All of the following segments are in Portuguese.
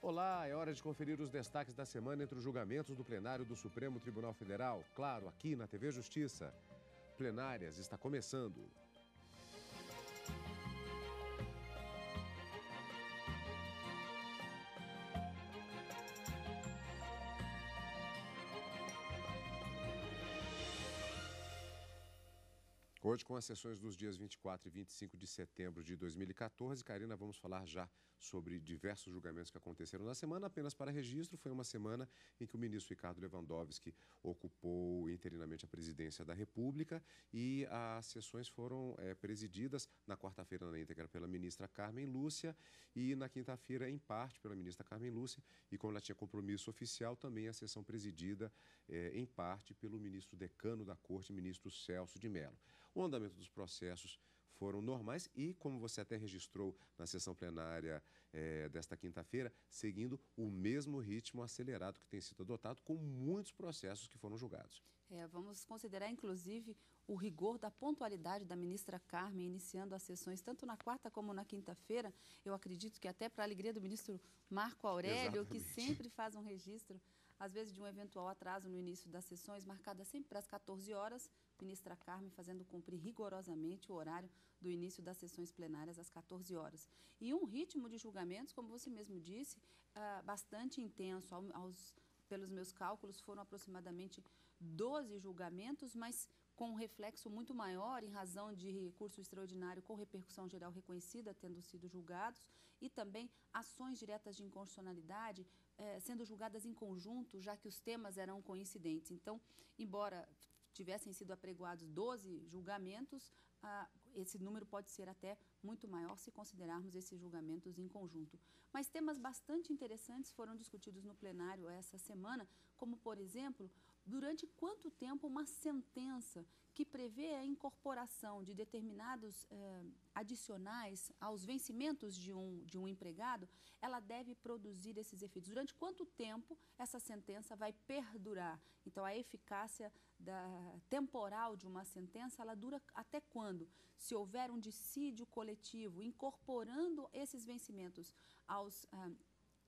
Olá, é hora de conferir os destaques da semana entre os julgamentos do plenário do Supremo Tribunal Federal. Claro, aqui na TV Justiça. Plenárias está começando. Hoje, com as sessões dos dias 24 e 25 de setembro de 2014, Karina, vamos falar já sobre diversos julgamentos que aconteceram na semana. Apenas para registro, foi uma semana em que o ministro Ricardo Lewandowski ocupou interinamente a presidência da República e as sessões foram presididas na quarta-feira na íntegra pela ministra Carmen Lúcia e na quinta-feira, em parte, pela ministra Carmen Lúcia. E como ela tinha compromisso oficial, também a sessão presidida em parte pelo ministro decano da Corte, ministro Celso de Mello. O andamento dos processos foram normais e, como você até registrou na sessão plenária desta quinta-feira, seguindo o mesmo ritmo acelerado que tem sido adotado, com muitos processos que foram julgados. Vamos considerar, inclusive, o rigor da pontualidade da ministra Carmen, iniciando as sessões tanto na quarta como na quinta-feira. Eu acredito que até para a alegria do ministro Marco Aurélio, Exatamente, que sempre faz um registro, às vezes, de um eventual atraso no início das sessões, marcada sempre para as 14 horas, ministra Carmen fazendo cumprir rigorosamente o horário do início das sessões plenárias às 14 horas. E um ritmo de julgamentos, como você mesmo disse, bastante intenso. Pelos meus cálculos, foram aproximadamente 12 julgamentos, mas com um reflexo muito maior em razão de recurso extraordinário com repercussão geral reconhecida tendo sido julgados e também ações diretas de inconstitucionalidade sendo julgadas em conjunto, já que os temas eram coincidentes. Então, embora tivessem sido apregoados 12 julgamentos, esse número pode ser até muito maior se considerarmos esses julgamentos em conjunto. Mas temas bastante interessantes foram discutidos no plenário essa semana, como, por exemplo, durante quanto tempo uma sentença que prevê a incorporação de determinados adicionais aos vencimentos de um empregado, ela deve produzir esses efeitos. Durante quanto tempo essa sentença vai perdurar? Então, a eficácia temporal de uma sentença, ela dura até quando? Se houver um dissídio coletivo incorporando esses vencimentos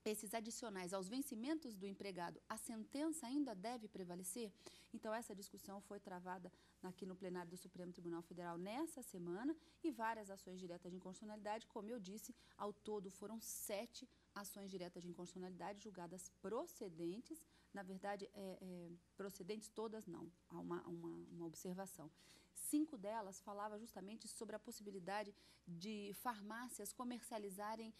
esses adicionais aos vencimentos do empregado, a sentença ainda deve prevalecer? Então, essa discussão foi travada aqui no plenário do Supremo Tribunal Federal nessa semana e várias ações diretas de inconstitucionalidade, como eu disse, ao todo foram 7 ações diretas de inconstitucionalidade julgadas procedentes. Na verdade, procedentes todas não, há uma observação. 5 delas falavam justamente sobre a possibilidade de farmácias comercializarem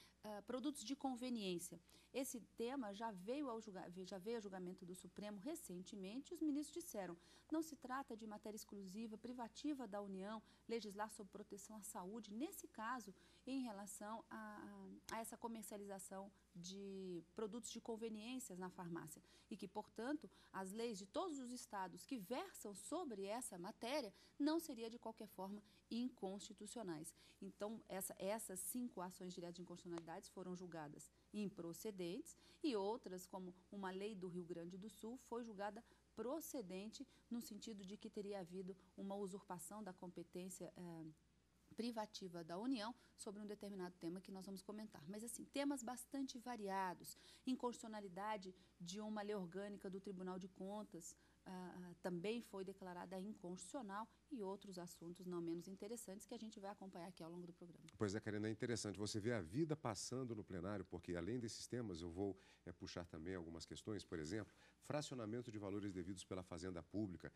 produtos de conveniência. Esse tema já veio a julgamento do Supremo recentemente. Os ministros disseram: não se trata de matéria exclusiva, privativa da União, legislar sobre proteção à saúde, nesse caso, em relação a essa comercialização de produtos de conveniências na farmácia. E que, portanto, as leis de todos os estados que versam sobre essa matéria não seriam, de qualquer forma, inconstitucionais. Então, essas 5 ações diretas de inconstitucionalidade foram julgadas improcedentes e outras, como uma lei do Rio Grande do Sul, foi julgada procedente no sentido de que teria havido uma usurpação da competência privativa da União sobre um determinado tema que nós vamos comentar. Mas, assim, temas bastante variados. Inconstitucionalidade de uma lei orgânica do Tribunal de Contas também foi declarada inconstitucional e outros assuntos não menos interessantes que a gente vai acompanhar aqui ao longo do programa. Pois é, Karina, é interessante você ver a vida passando no plenário, porque além desses temas eu vou puxar também algumas questões, por exemplo, fracionamento de valores devidos pela Fazenda Pública,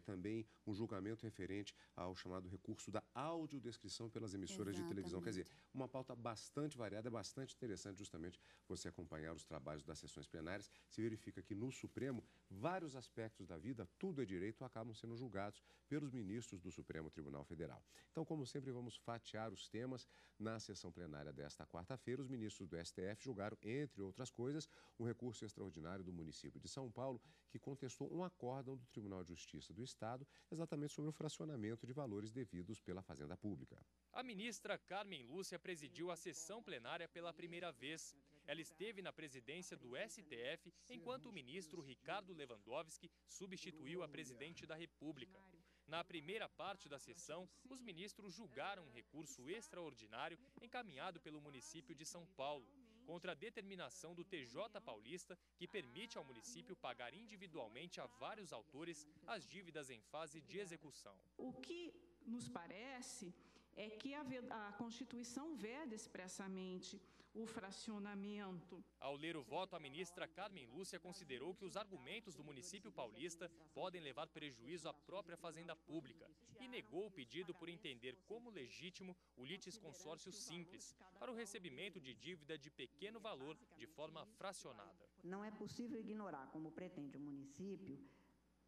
também um julgamento referente ao chamado recurso da audiodescrição pelas emissoras de televisão. Quer dizer, uma pauta bastante variada, bastante interessante justamente você acompanhar os trabalhos das sessões plenárias. Se verifica que no Supremo, vários aspectos da vida, tudo é direito, acabam sendo julgados pelos ministros do Supremo Tribunal Federal. Então, como sempre, vamos fatiar os temas. Na sessão plenária desta quarta-feira, os ministros do STF julgaram, entre outras coisas, um recurso extraordinário do município de São Paulo que contestou um acórdão do Tribunal de Justiça do Estado exatamente sobre o fracionamento de valores devidos pela Fazenda Pública. A ministra Carmen Lúcia presidiu a sessão plenária pela primeira vez. Ela esteve na presidência do STF, enquanto o ministro Ricardo Lewandowski substituiu a presidente da República. Na primeira parte da sessão, os ministros julgaram um recurso extraordinário encaminhado pelo município de São Paulo. contra a determinação do TJ Paulista, que permite ao município pagar individualmente a vários autores as dívidas em fase de execução. O que nos parece é que a Constituição veda expressamente o fracionamento. Ao ler o voto, a ministra Carmen Lúcia considerou que os argumentos do município paulista podem levar prejuízo à própria fazenda pública e negou o pedido por entender como legítimo o litisconsórcio simples para o recebimento de dívida de pequeno valor de forma fracionada. Não é possível ignorar, como pretende o município,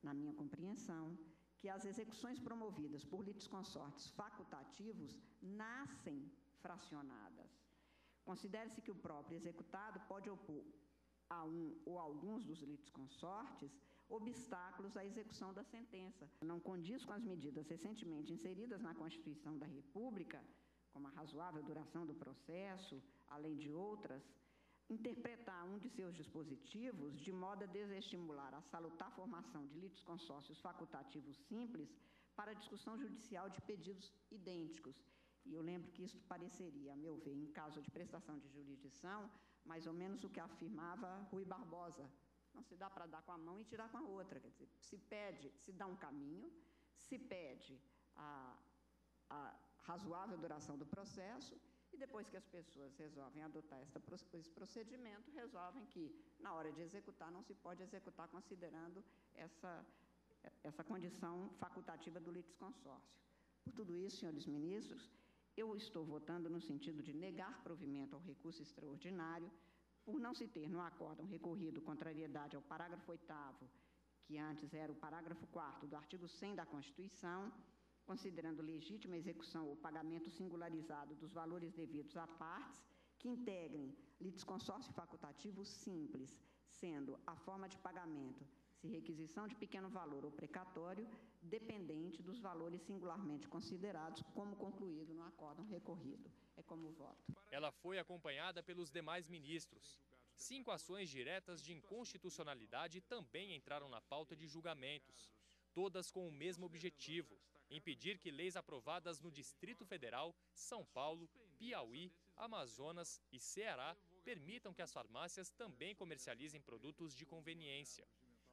na minha compreensão, que as execuções promovidas por litisconsórcios facultativos nascem fracionadas. Considere-se que o próprio executado pode opor a um ou alguns dos litisconsortes obstáculos à execução da sentença. Não condiz com as medidas recentemente inseridas na Constituição da República, como a razoável duração do processo, além de outras, interpretar um de seus dispositivos de modo a desestimular a salutar formação de litisconsórcios facultativos simples para a discussão judicial de pedidos idênticos. E eu lembro que isso pareceria, a meu ver, em caso de prestação de jurisdição, mais ou menos o que afirmava Rui Barbosa. Não se dá para dar com a mão e tirar com a outra. Quer dizer, se dá um caminho, se pede a razoável duração do processo e depois que as pessoas resolvem adotar esse procedimento, resolvem que, na hora de executar, não se pode executar considerando essa condição facultativa do litisconsórcio. Por tudo isso, senhores ministros, eu estou votando no sentido de negar provimento ao recurso extraordinário, por não se ter no acórdão recorrido contrariedade ao parágrafo 8º, que antes era o parágrafo 4º do artigo 100 da Constituição, considerando legítima execução ou pagamento singularizado dos valores devidos a partes que integrem litisconsórcio facultativo simples, sendo a forma de pagamento, se requisição de pequeno valor ou precatório, dependente dos valores singularmente considerados, como concluído no acórdão recorrido. É como voto. Ela foi acompanhada pelos demais ministros. 5 ações diretas de inconstitucionalidade também entraram na pauta de julgamentos, todas com o mesmo objetivo: impedir que leis aprovadas no Distrito Federal, São Paulo, Piauí, Amazonas e Ceará permitam que as farmácias também comercializem produtos de conveniência.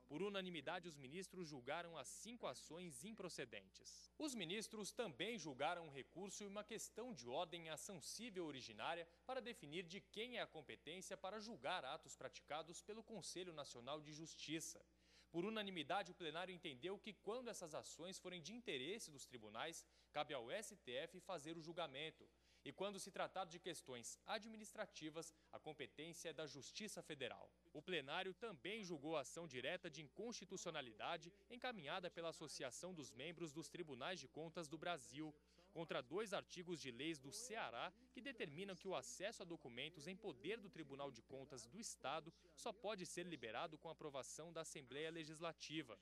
Por unanimidade, os ministros julgaram as 5 ações improcedentes. Os ministros também julgaram um recurso e uma questão de ordem em ação civil originária para definir de quem é a competência para julgar atos praticados pelo Conselho Nacional de Justiça. Por unanimidade, o plenário entendeu que, quando essas ações forem de interesse dos tribunais, cabe ao STF fazer o julgamento. E quando se tratar de questões administrativas, a competência é da Justiça Federal. O plenário também julgou a ação direta de inconstitucionalidade encaminhada pela Associação dos Membros dos Tribunais de Contas do Brasil, contra 2 artigos de leis do Ceará que determinam que o acesso a documentos em poder do Tribunal de Contas do Estado só pode ser liberado com aprovação da Assembleia Legislativa.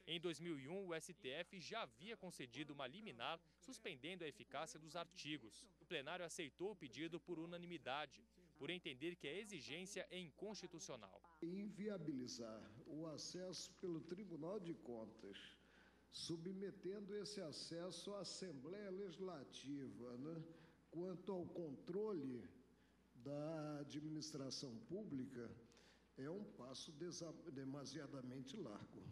Em 2001, o STF já havia concedido uma liminar suspendendo a eficácia dos artigos. O plenário aceitou o pedido por unanimidade, por entender que a exigência é inconstitucional. Inviabilizar o acesso pelo Tribunal de Contas, submetendo esse acesso à Assembleia Legislativa, quanto ao controle da administração pública, é um passo demasiadamente largo.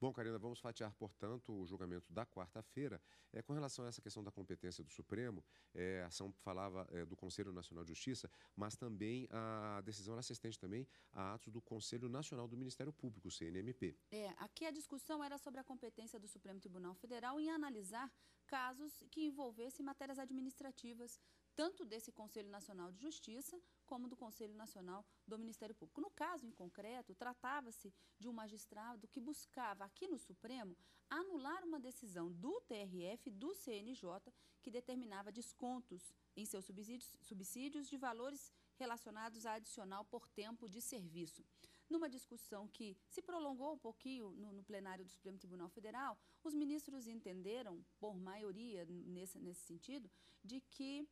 Bom, Karina, vamos fatiar, portanto, o julgamento da quarta-feira. Com relação a essa questão da competência do Supremo, a ação falava do Conselho Nacional de Justiça, mas também a decisão era assistente também a atos do Conselho Nacional do Ministério Público, o CNMP. Aqui a discussão era sobre a competência do Supremo Tribunal Federal em analisar casos que envolvessem matérias administrativas, tanto desse Conselho Nacional de Justiça, como do Conselho Nacional do Ministério Público. No caso em concreto, tratava-se de um magistrado que buscava, aqui no Supremo, anular uma decisão do TRF e do CNJ que determinava descontos em seus subsídios de valores relacionados a adicional por tempo de serviço. Numa discussão que se prolongou um pouquinho no plenário do Supremo Tribunal Federal, os ministros entenderam, por maioria nesse sentido, de que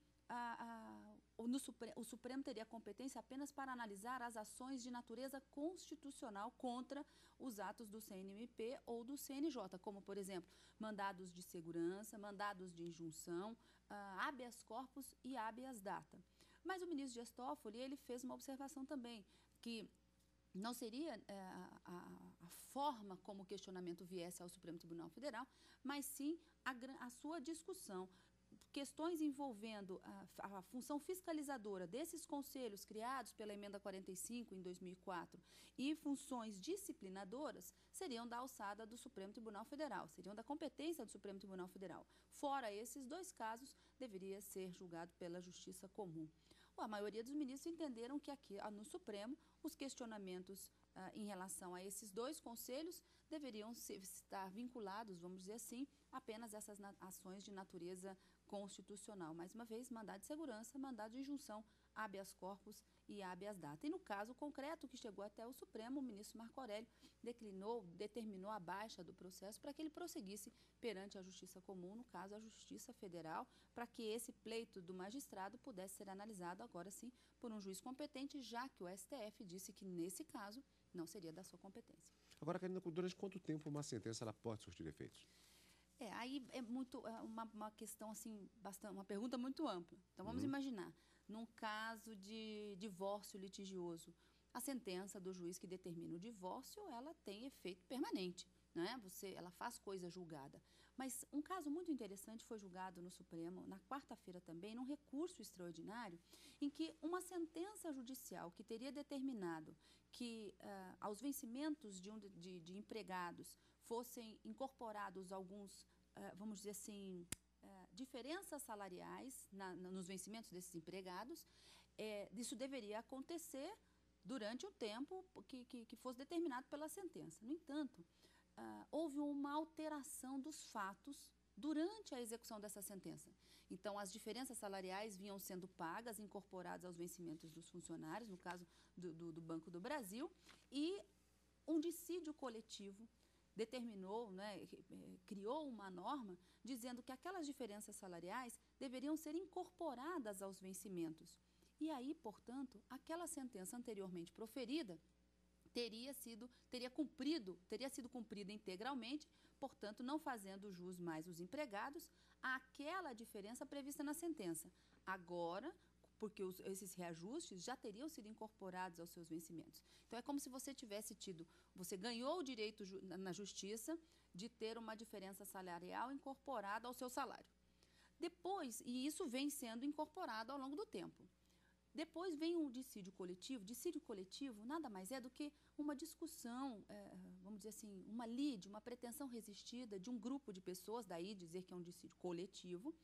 o Supremo teria competência apenas para analisar as ações de natureza constitucional contra os atos do CNMP ou do CNJ, como, por exemplo, mandados de segurança, mandados de injunção, habeas corpus e habeas data. Mas o ministro Dias Toffoli, ele fez uma observação também, que não seria a forma como o questionamento viesse ao Supremo Tribunal Federal, mas sim a sua discussão. Questões envolvendo a função fiscalizadora desses conselhos criados pela Emenda 45 em 2004 e funções disciplinadoras seriam da alçada do Supremo Tribunal Federal, seriam da competência do Supremo Tribunal Federal. Fora esses dois casos, deveria ser julgado pela Justiça Comum. A maioria dos ministros entenderam que aqui no Supremo os questionamentos em relação a esses dois conselhos deveriam estar vinculados, vamos dizer assim, apenas essas ações de natureza constitucional. Mais uma vez, mandado de segurança, mandado de injunção, habeas corpus e habeas data. E no caso concreto que chegou até o Supremo, o ministro Marco Aurélio determinou a baixa do processo para que ele prosseguisse perante a Justiça Comum, no caso a Justiça Federal, para que esse pleito do magistrado pudesse ser analisado agora sim por um juiz competente, já que o STF disse que nesse caso não seria da sua competência. Agora, Karina, durante quanto tempo uma sentença ela pode surtir efeitos? Aí é uma questão assim, uma pergunta muito ampla. Então vamos imaginar, num caso de divórcio litigioso, a sentença do juiz que determina o divórcio, ela tem efeito permanente, né? Ela faz coisa julgada. Mas um caso muito interessante foi julgado no Supremo, na quarta-feira também, num recurso extraordinário, em que uma sentença judicial que teria determinado que aos vencimentos de empregados fossem incorporados alguns, vamos dizer assim, diferenças salariais nos vencimentos desses empregados, isso deveria acontecer durante o tempo que fosse determinado pela sentença. No entanto, houve uma alteração dos fatos durante a execução dessa sentença. Então, as diferenças salariais vinham sendo pagas, incorporadas aos vencimentos dos funcionários, no caso do Banco do Brasil, e um dissídio coletivo determinou, criou uma norma dizendo que aquelas diferenças salariais deveriam ser incorporadas aos vencimentos. E aí, portanto, aquela sentença anteriormente proferida teria sido cumprida integralmente, portanto, não fazendo jus mais os empregados àquela diferença prevista na sentença. Agora, porque esses reajustes já teriam sido incorporados aos seus vencimentos. Então, é como se você ganhou o direito na justiça de ter uma diferença salarial incorporada ao seu salário. Depois, e isso vem sendo incorporado ao longo do tempo. Depois vem um dissídio coletivo. Dissídio coletivo nada mais é do que uma discussão, vamos dizer assim, uma lide, uma pretensão resistida de um grupo de pessoas, daí dizer que é um dissídio coletivo,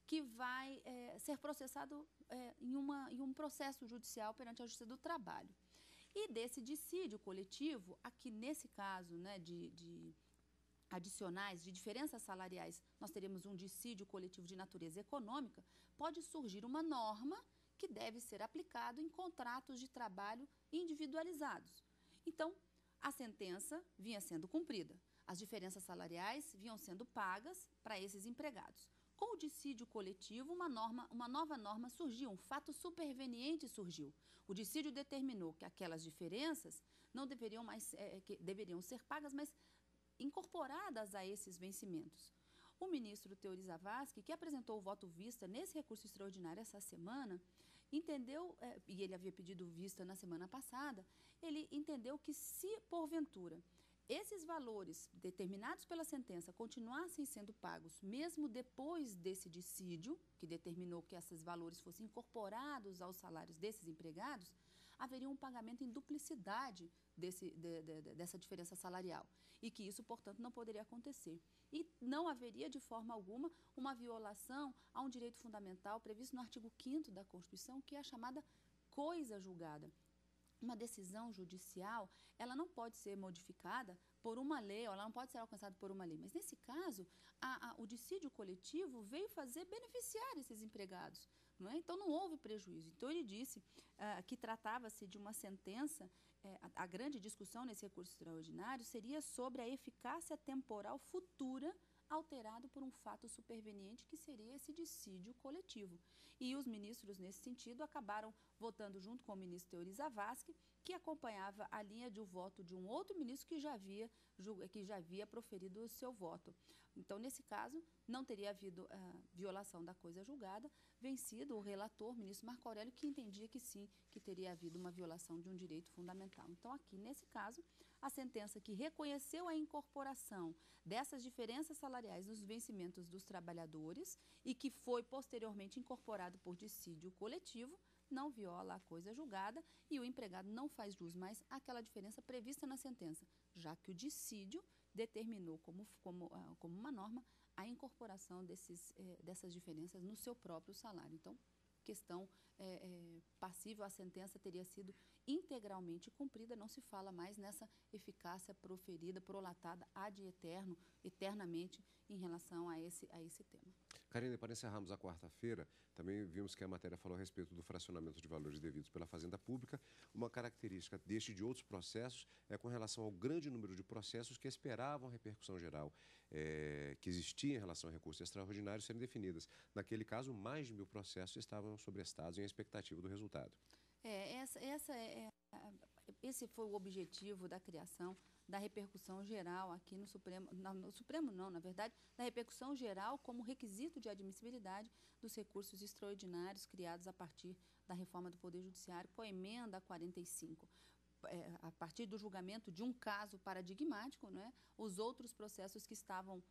que vai ser processado em um processo judicial perante a Justiça do Trabalho. E desse dissídio coletivo, aqui nesse caso de adicionais, de diferenças salariais, nós teremos um dissídio coletivo de natureza econômica, pode surgir uma norma que deve ser aplicado em contratos de trabalho individualizados. Então, a sentença vinha sendo cumprida. As diferenças salariais vinham sendo pagas para esses empregados. Com o dissídio coletivo, uma nova norma surgiu, um fato superveniente surgiu. O dissídio determinou que aquelas diferenças não deveriam mais, deveriam ser pagas, mas incorporadas a esses vencimentos. O ministro Teori Zavascki, que apresentou o voto vista nesse recurso extraordinário essa semana, entendeu, e ele havia pedido vista na semana passada, ele entendeu que se, porventura, esses valores determinados pela sentença continuassem sendo pagos, mesmo depois desse dissídio, que determinou que esses valores fossem incorporados aos salários desses empregados, haveria um pagamento em duplicidade dessa diferença salarial e que isso, portanto, não poderia acontecer. E não haveria, de forma alguma, uma violação a um direito fundamental previsto no artigo 5º da Constituição, que é a chamada coisa julgada. Uma decisão judicial, ela não pode ser modificada por uma lei, ou ela não pode ser alcançada por uma lei. Mas, nesse caso, o dissídio coletivo veio beneficiar esses empregados. Não é? Então, não houve prejuízo. Então, ele disse que tratava-se de uma sentença, a grande discussão nesse recurso extraordinário seria sobre a eficácia temporal futura alterado por um fato superveniente, que seria esse dissídio coletivo. E os ministros, nesse sentido, acabaram votando junto com o ministro Teori Zavascki, que acompanhava a linha de voto de um outro ministro que já havia proferido o seu voto. Então, nesse caso, não teria havido violação da coisa julgada, vencido o relator, o ministro Marco Aurélio, que entendia que sim, que teria havido uma violação de um direito fundamental. Então, aqui, nesse caso, a sentença que reconheceu a incorporação dessas diferenças salariais nos vencimentos dos trabalhadores e que foi posteriormente incorporado por dissídio coletivo, não viola a coisa julgada e o empregado não faz jus mais àquela diferença prevista na sentença, já que o dissídio determinou como uma norma a incorporação dessas diferenças no seu próprio salário. Então, questão passível à sentença teria sido integralmente cumprida, não se fala mais nessa eficácia proferida, prolatada ad eterno, eternamente, em relação a esse tema. Karine, para encerrarmos a quarta-feira, também vimos que a matéria falou a respeito do fracionamento de valores devidos pela Fazenda Pública. Uma característica deste e de outros processos é com relação ao grande número de processos que esperavam a repercussão geral que existia em relação a recursos extraordinários serem definidas. Naquele caso, mais de 1000 processos estavam sobrestados em expectativa do resultado. Esse foi o objetivo da criação da repercussão geral aqui no Supremo, no Supremo não, na verdade, da repercussão geral como requisito de admissibilidade dos recursos extraordinários criados a partir da reforma do Poder Judiciário com a emenda 45. A partir do julgamento de um caso paradigmático, né, os outros processos que estavam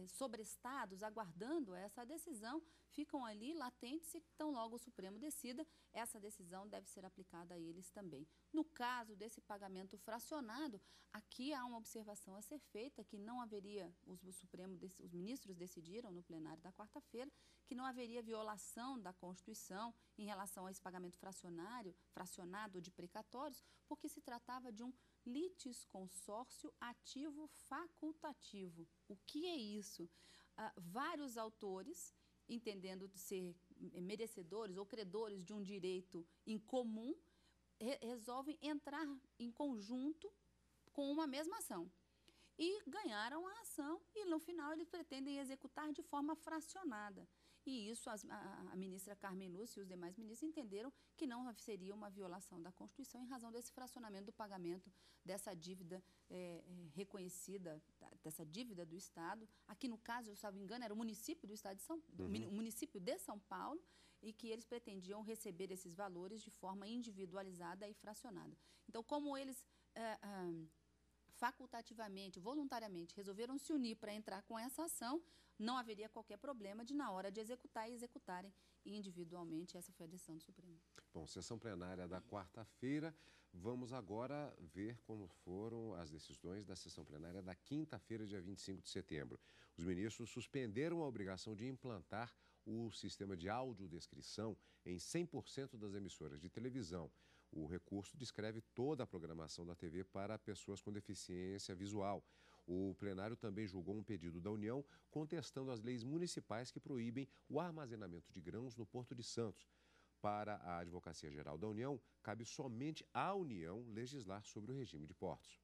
sobrestados, aguardando essa decisão, ficam ali latentes e tão logo o Supremo decida, essa decisão deve ser aplicada a eles também. No caso desse pagamento fracionado, aqui há uma observação a ser feita, que não haveria, os ministros decidiram no plenário da quarta-feira, que não haveria violação da Constituição em relação a esse pagamento fracionado de precatórios, porque se tratava de um litisconsórcio ativo facultativo. O que é isso? Vários autores, entendendo ser merecedores ou credores de um direito em comum, resolvem entrar em conjunto com uma mesma ação. E ganharam a ação e, no final, eles pretendem executar de forma fracionada. E isso a ministra Carmen Lúcia e os demais ministros entenderam que não seria uma violação da Constituição em razão desse fracionamento do pagamento dessa dívida reconhecida, dessa dívida do Estado. Aqui, no caso, se eu não me engano, era o município do Estado município de São Paulo, e que eles pretendiam receber esses valores de forma individualizada e fracionada. Então, como eles facultativamente, voluntariamente, resolveram se unir para entrar com essa ação, não haveria qualquer problema de, na hora de executar, executarem individualmente. Essa foi a decisão do Supremo. Bom, sessão plenária da quarta-feira. Vamos agora ver como foram as decisões da sessão plenária da quinta-feira, dia 25 de setembro. Os ministros suspenderam a obrigação de implantar o sistema de audiodescrição em 100% das emissoras de televisão. O recurso descreve toda a programação da TV para pessoas com deficiência visual. O plenário também julgou um pedido da União contestando as leis municipais que proíbem o armazenamento de grãos no Porto de Santos. Para a Advocacia Geral da União, cabe somente à União legislar sobre o regime de portos.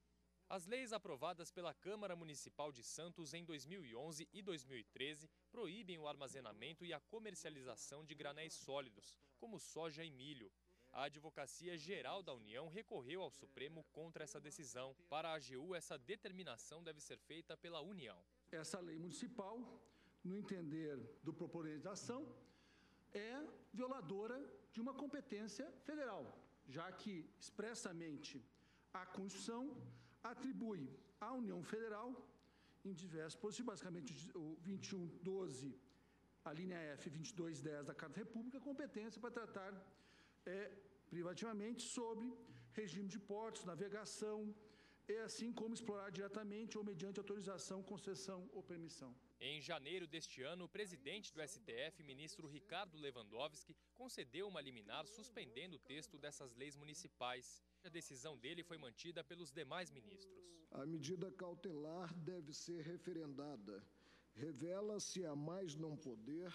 As leis aprovadas pela Câmara Municipal de Santos em 2011 e 2013 proíbem o armazenamento e a comercialização de granéis sólidos, como soja e milho. A Advocacia Geral da União recorreu ao Supremo contra essa decisão. Para a AGU, essa determinação deve ser feita pela União. Essa lei municipal, no entender do proponente da ação, é violadora de uma competência federal, já que expressamente a Constituição atribui à União Federal, em diversos positivos, basicamente o 21.12, a linha F, 22.10 da Carta da República, competência para tratar privativamente sobre regime de portos, navegação, assim como explorar diretamente ou mediante autorização, concessão ou permissão. Em janeiro deste ano, o presidente do STF, ministro Ricardo Lewandowski, concedeu uma liminar suspendendo o texto dessas leis municipais. A decisão dele foi mantida pelos demais ministros. A medida cautelar deve ser referendada. Revela-se a mais não poder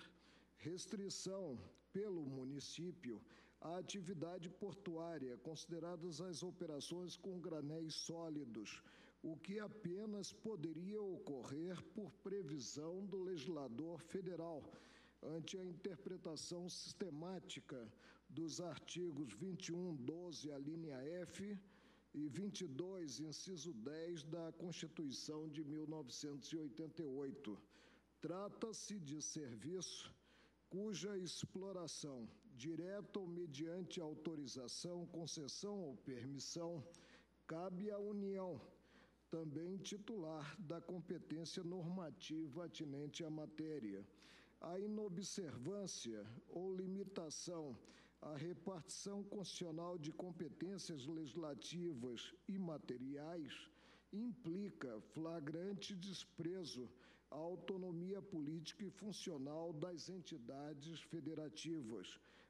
restrição pelo município à atividade portuária, consideradas as operações com granéis sólidos, o que apenas poderia ocorrer por previsão do legislador federal, ante a interpretação sistemática dos artigos 21(12), a linha F, e 22, inciso 10, da Constituição de 1988. Trata-se de serviço cuja exploração, direta ou mediante autorização, concessão ou permissão, cabe à União, também titular da competência normativa atinente à matéria. A inobservância ou limitação à repartição constitucional de competências legislativas e materiais implica flagrante desprezo à autonomia política e funcional das entidades federativas.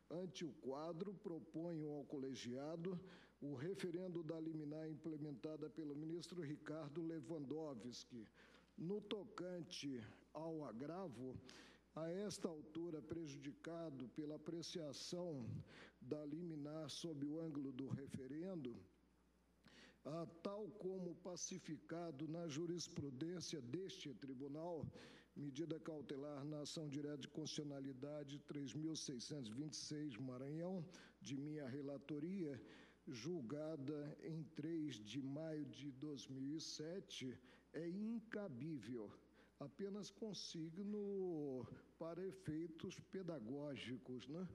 Ante o quadro, proponho ao colegiado o referendo da liminar implementada pelo ministro Ricardo Lewandowski. No tocante ao agravo, a esta altura prejudicado pela apreciação da liminar sob o ângulo do referendo, tal como pacificado na jurisprudência deste tribunal, medida cautelar na ação direta de constitucionalidade 3.626, Maranhão, de minha relatoria, julgada em 3 de maio de 2007, é incabível, apenas consigno para efeitos pedagógicos, né?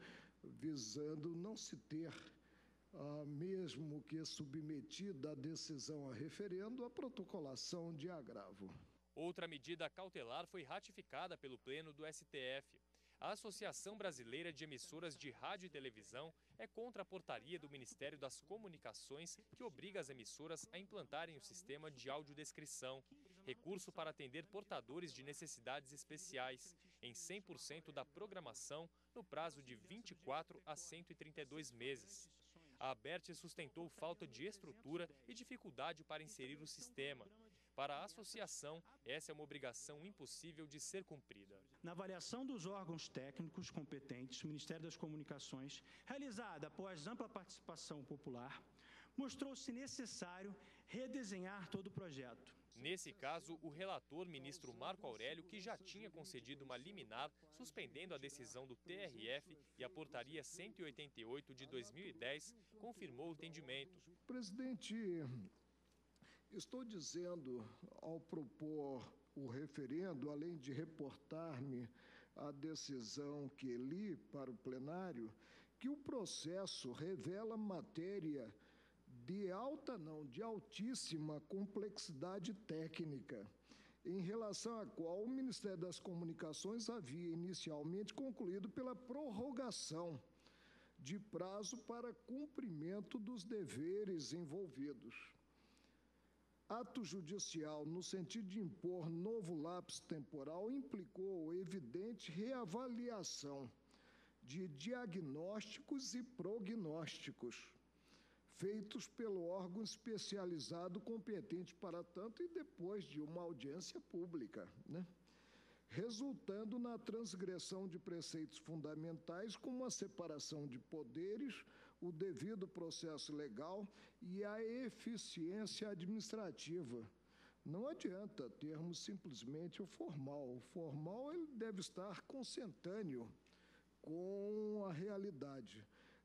Visando não se ter, mesmo que submetida a decisão a referendo, a protocolação de agravo. Outra medida cautelar foi ratificada pelo Pleno do STF. A Associação Brasileira de Emissoras de Rádio e Televisão é contra a portaria do Ministério das Comunicações que obriga as emissoras a implantarem o sistema de audiodescrição, recurso para atender portadores de necessidades especiais, em 100% da programação, no prazo de 24 a 132 meses. A ABERT sustentou falta de estrutura e dificuldade para inserir o sistema. Para a associação, essa é uma obrigação impossível de ser cumprida. Na avaliação dos órgãos técnicos competentes, o Ministério das Comunicações, realizada após ampla participação popular, mostrou-se necessário redesenhar todo o projeto. Nesse caso, o relator, ministro Marco Aurélio, que já tinha concedido uma liminar, suspendendo a decisão do TRF e a portaria 188 de 2010, confirmou o entendimento. Presidente, estou dizendo, ao propor o referendo, além de reportar-me a decisão que li para o plenário, que o processo revela matéria de altíssima complexidade técnica, em relação à qual o Ministério das Comunicações havia inicialmente concluído pela prorrogação de prazo para cumprimento dos deveres envolvidos. Ato judicial, no sentido de impor novo lapso temporal, implicou evidente reavaliação de diagnósticos e prognósticos feitos pelo órgão especializado competente para tanto e depois de uma audiência pública, né? Resultando na transgressão de preceitos fundamentais como a separação de poderes, o devido processo legal e a eficiência administrativa. Não adianta termos simplesmente o formal. O formal ele deve estar consentâneo com a realidade.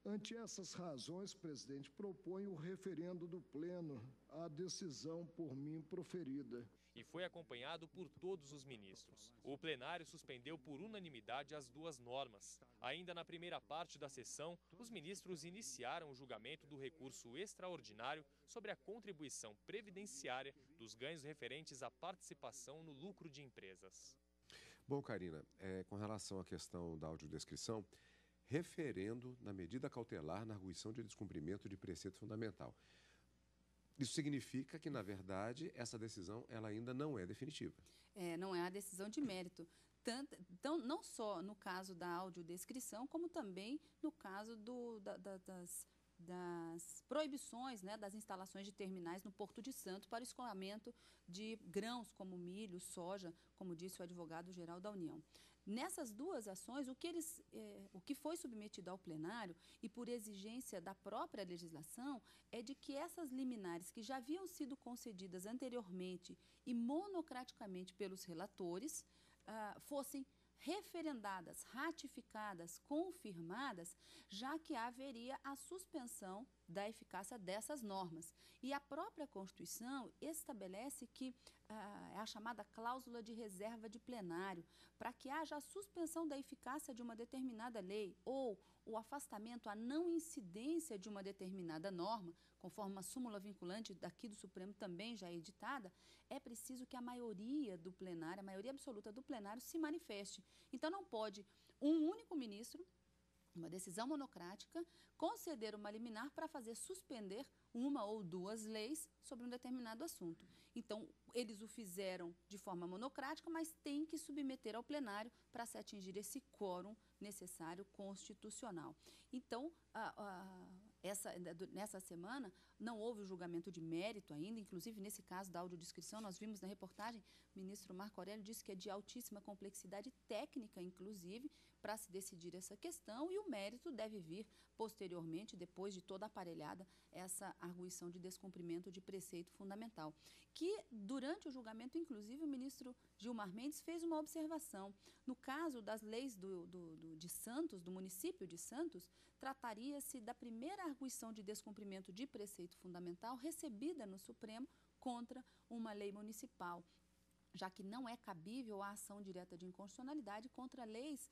Ante essas razões, presidente, proponho o referendo do Pleno à decisão por mim proferida. E foi acompanhado por todos os ministros. O plenário suspendeu por unanimidade as duas normas. Ainda na primeira parte da sessão, os ministros iniciaram o julgamento do recurso extraordinário sobre a contribuição previdenciária dos ganhos referentes à participação no lucro de empresas. Bom, Karina, com relação à questão da audiodescrição, referendo na medida cautelar na arguição de descumprimento de preceito fundamental. Isso significa que, na verdade, essa decisão ela ainda não é definitiva. Não é a decisão de mérito. Então, não só no caso da audiodescrição, como também no caso das proibições, né, das instalações de terminais no Porto de Santos para o escoamento de grãos como milho, soja, como disse o advogado-geral da União. Nessas duas ações, o que foi submetido ao plenário e por exigência da própria legislação é de que essas liminares que já haviam sido concedidas anteriormente e monocraticamente pelos relatores fossem referendadas, ratificadas, confirmadas, já que haveria a suspensão da eficácia dessas normas. E a própria Constituição estabelece que é a chamada cláusula de reserva de plenário, para que haja a suspensão da eficácia de uma determinada lei ou o afastamento, a não incidência de uma determinada norma, conforme uma súmula vinculante daqui do Supremo também já editada, é preciso que a maioria do plenário, a maioria absoluta do plenário se manifeste. Então não pode um único ministro, uma decisão monocrática, conceder uma liminar para fazer suspender uma ou duas leis sobre um determinado assunto. Então, eles o fizeram de forma monocrática, mas têm que submeter ao plenário para se atingir esse quórum necessário constitucional. Então, nessa semana, não houve o julgamento de mérito ainda, inclusive nesse caso da audiodescrição, nós vimos na reportagem, o ministro Marco Aurélio disse que é de altíssima complexidade técnica, inclusive, para se decidir essa questão, e o mérito deve vir posteriormente, depois de toda a aparelhada, essa arguição de descumprimento de preceito fundamental. Que, durante o julgamento, inclusive, o ministro Gilmar Mendes fez uma observação. No caso das leis de Santos, do município de Santos, trataria-se da primeira arguição de descumprimento de preceito fundamental recebida no Supremo contra uma lei municipal, já que não é cabível a ação direta de inconstitucionalidade contra leis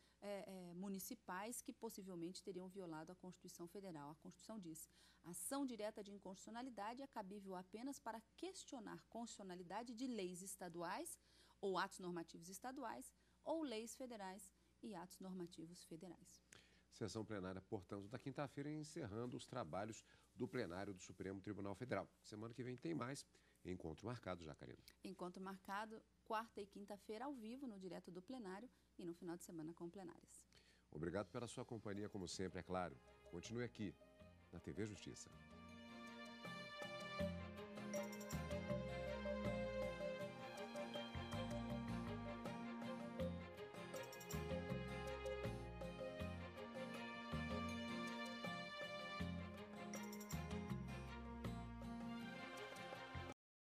municipais que possivelmente teriam violado a Constituição Federal. A Constituição diz: a ação direta de inconstitucionalidade é cabível apenas para questionar constitucionalidade de leis estaduais ou atos normativos estaduais ou leis federais e atos normativos federais. Sessão plenária, portanto, da quinta-feira, encerrando os trabalhos do plenário do Supremo Tribunal Federal. Semana que vem tem mais. Encontro marcado já, Karina. Encontro marcado, quarta e quinta-feira, ao vivo, no direto do plenário, e no final de semana com plenárias. Obrigado pela sua companhia, como sempre, é claro. Continue aqui, na TV Justiça.